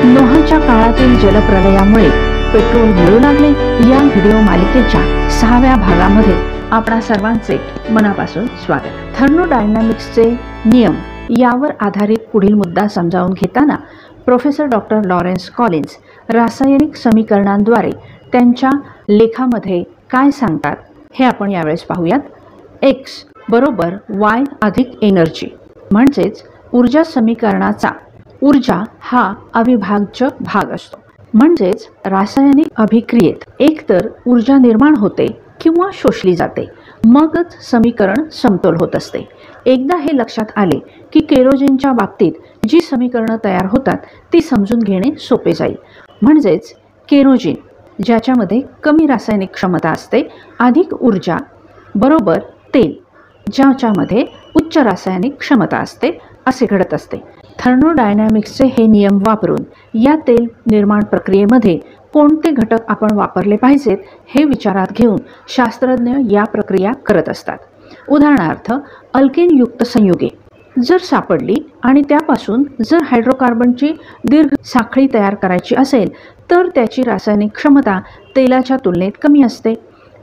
नोहाच्या काळातील जलप्रलयामुळे पेट्रोल मिळू लागले या व्हिडिओ मालिकेच्या 6व्या भागामध्ये आपणा सर्वांचे मनापासून स्वागत। थर्मोडायनामिक्सचे नियम यावर आधारित पुढील मुद्दा समजावून घेताना प्रोफेसर डॉक्टर लॉरेन्स कॉलिन्स रासायनिक समीकरणांद्वारे त्यांच्या लेखामध्ये काय सांगतात हे आपण यावेळेस पाहूयात। x बरोबर y अधिक एनर्जी म्हणजेच ऊर्जा समीकरणाचा ऊर्जा हा अविभाज्य भाग असतो। म्हणजेच रासायनिक अभिक्रियेत एकतर ऊर्जा निर्माण होते किंवा शोषली जाते, मगच समीकरण समतोल होत असते। एकदा हे लक्षात आले की केरोसिनच्या बाबतीत जी समीकरणे तयार होतात ती समजून घेणे सोपे जाईल। म्हणजेच केरोसिन ज्याच्यामध्ये कमी रासायनिक क्षमता असते अधिक ऊर्जा बरोबर तेल ज्याच्यामध्ये उच्च रासायनिक क्षमता असते असे घडत असते। थर्मोडायनामिक्सचे हे नियम वापरून या तेल निर्माण प्रक्रियेमध्ये कोणते घटक आपण वापरले पाहिजेत हे विचारात घेऊन शास्त्रज्ञ या प्रक्रिया करत असतात। उदाहरणार्थ अल्केन युक्त संयुगे जर सापडली आणि त्यापासून जर हायड्रोकार्बनची दीर्घ साखळी तयार करायची असेल तर त्याची रासायनिक क्षमता तेलाच्या तुलनेत कमी असते।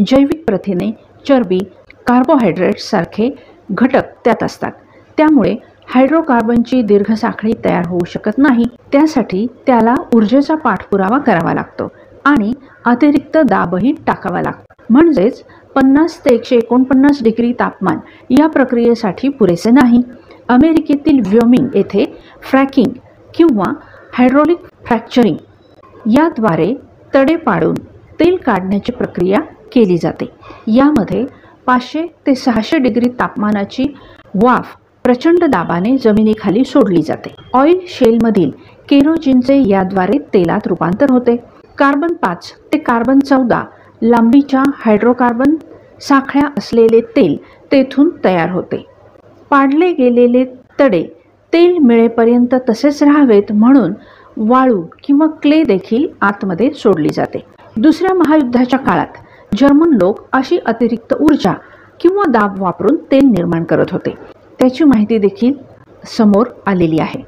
जैविक प्रथिने, चरबी, कार्बोहायड्रेट्स सारखे घटक त्यात असतात, त्यामुळे हायड्रोकार्बनची दीर्घ साखळी तयार होऊ शकत नाही। त्यासाठी त्याला ऊर्जेचा पाठपुरावा करावा लागतो आणि अतिरिक्त दाबही टाकावा लागतो। म्हणजेच 50 ते 149 डिग्री तापमान या प्रक्रियेसाठी पुरेसे नाही। अमेरिकेतील व्योमिंग येथे फ्रॅकिंग किंवा हायड्रोलिक फ्रॅक्चरिंग याद्वारे तडे पाडून तेल काढण्याची प्रक्रिया केली जाते। यामध्ये 500 ते 600 डिग्री तापमानाची वाफ प्रचंड दाबाने जमिनीखाली सोडली जाते। ऑइल शेलमधील केरोसिनचे याद्वारे तेलात रूपांतर होते। कार्बन 5 ते कार्बन 14 लांबीच्या हायड्रोकार्बन साखळ्या असलेले तेल तेथून तयार होते। पाडले गेलेले तडे तेल मिळेपर्यंत तसेच राहावेत म्हणून वाळू किंवा क्ले देखील आतमध्ये सोडली जाते। दुसऱ्या महायुद्धाच्या काळात जर्मन लोक अशी अतिरिक्त ऊर्जा किंवा दाब वापरून तेल निर्माण करत होते, त्याची माहिती देखील समोर आलेली आहे।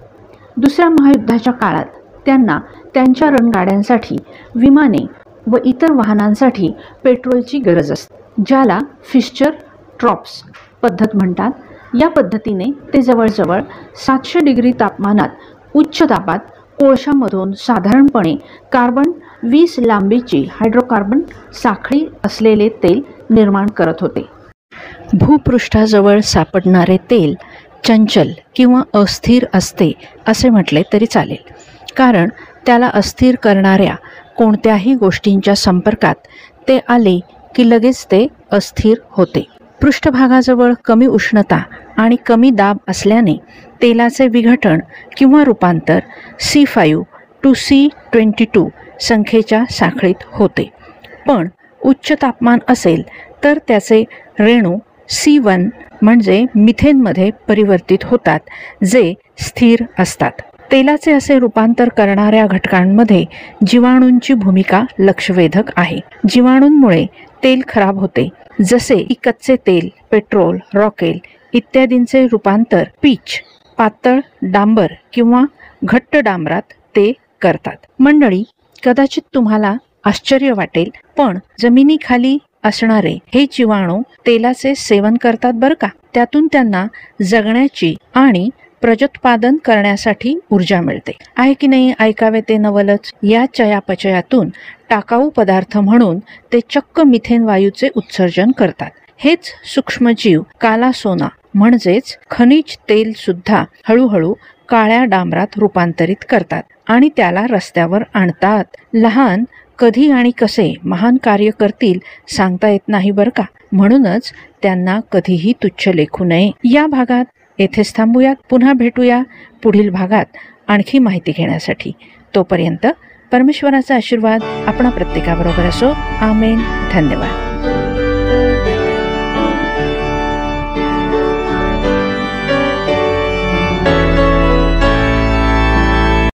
दुसऱ्या महायुद्धाच्या काळात त्यांना त्यांच्या रणगाड्यांसाठी, विमाने व इतर वाहनांसाठी पेट्रोलची गरज असते, ज्याला फिशर ट्रॉप्स पद्धत म्हणतात। या पद्धतीने ते जवळजवळ 700 डिग्री तापमानात उच्च दाबात कोळशामधून साधारणपणे कार्बन 20 लांबीची हायड्रोकार्बन साखळी असलेले तेल निर्माण करत होते। भूपृष्ठाजवळ सापडणारे तेल चंचल किंवा अस्थिर असते असे म्हटले तरी चालेल, कारण त्याला अस्थिर करणाऱ्या कोणत्याही गोष्टींच्या संपर्कात ते आले की लगेच ते अस्थिर होते। पृष्ठभागाजवळ कमी उष्णता आणि कमी दाब असल्याने तेलाचे विघटन किंवा रूपांतर C5 to C22 संख्येच्या साखळीत होते, पण उच्च तापमान असेल तर त्याचे रेणू C1 म्हणजे मिथेनमध्ये परिवर्तित होतात, जे स्थिर असतात। तेलाचे असे रूपांतर करणाऱ्या घटकांमध्ये जीवाणूंची भूमिका लक्षवेधक आहे। जीवाणूंमुळे तेल खराब होते, जसे की कच्चे तेल, पेट्रोल, रॉकेल इत्यादींचे रूपांतर पीच, पातळ डांबर किंवा घट्ट डांबरात ते करतात। मंडळी, कदाचित तुम्हाला आश्चर्य वाटेल, पण जमिनीखाली असणारे हे जीवाणू तेलाचे सेवन करतात बरं का। त्यातून त्यांना जगण्याची आणि प्रजोत्पादन करण्यासाठी ऊर्जा मिळते, आहे की नाही? ऐकावे ते नवलच। या चयापचयातून टाकाऊ पदार्थ म्हणून ते चक्क मिथेन वायूचे उत्सर्जन करतात। हेच सूक्ष्मजीव काला सोना म्हणजेच खनिज तेल सुद्धा हळूहळू काळ्या डांबरात रूपांतरित करतात आणि त्याला रस्त्यावर आणतात। लहान कधी आणि कसे महान कार्य करतील सांगता येत नाही बरं का, म्हणूनच त्यांना कधीही तुच्छ लेखू नये। या भागात येथेच थांबूयात, पुन्हा भेटूया पुढील भागात आणखी माहिती घेण्यासाठी। तोपर्यंत परमेश्वराचा आशीर्वाद आपणा प्रत्येकाबरोबर असो। आमेन। धन्यवाद।